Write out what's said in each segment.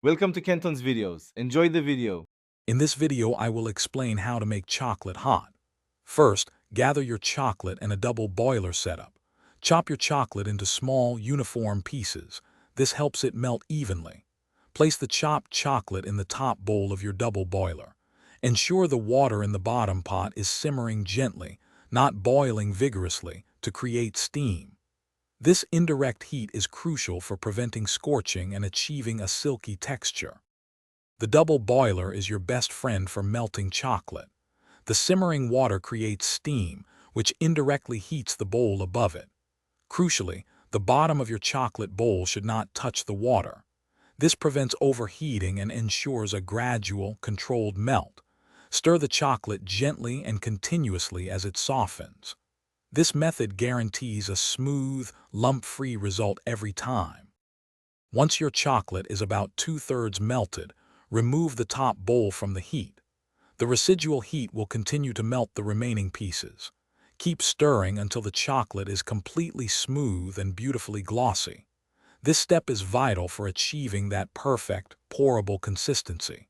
Welcome to Kenton's videos. Enjoy the video. In this video, I will explain how to make chocolate hot. First, gather your chocolate and a double boiler setup. Chop your chocolate into small, uniform pieces. This helps it melt evenly. Place the chopped chocolate in the top bowl of your double boiler. Ensure the water in the bottom pot is simmering gently, not boiling vigorously, to create steam. This indirect heat is crucial for preventing scorching and achieving a silky texture. The double boiler is your best friend for melting chocolate. The simmering water creates steam, which indirectly heats the bowl above it. Crucially, the bottom of your chocolate bowl should not touch the water. This prevents overheating and ensures a gradual, controlled melt. Stir the chocolate gently and continuously as it softens. This method guarantees a smooth, lump-free result every time. Once your chocolate is about 2/3 melted, remove the top bowl from the heat. The residual heat will continue to melt the remaining pieces. Keep stirring until the chocolate is completely smooth and beautifully glossy. This step is vital for achieving that perfect, pourable consistency.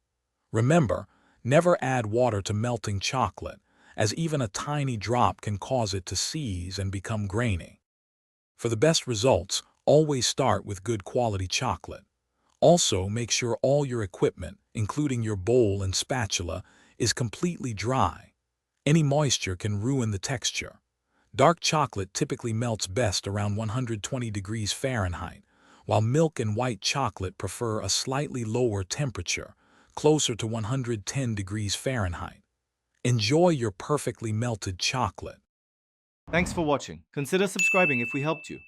Remember, never add water to melting chocolate, as even a tiny drop can cause it to seize and become grainy. For the best results, always start with good quality chocolate. Also, make sure all your equipment, including your bowl and spatula, is completely dry. Any moisture can ruin the texture. Dark chocolate typically melts best around 120 degrees Fahrenheit, while milk and white chocolate prefer a slightly lower temperature, closer to 110 degrees Fahrenheit. Enjoy your perfectly melted chocolate. Thanks for watching. Consider subscribing if we helped you.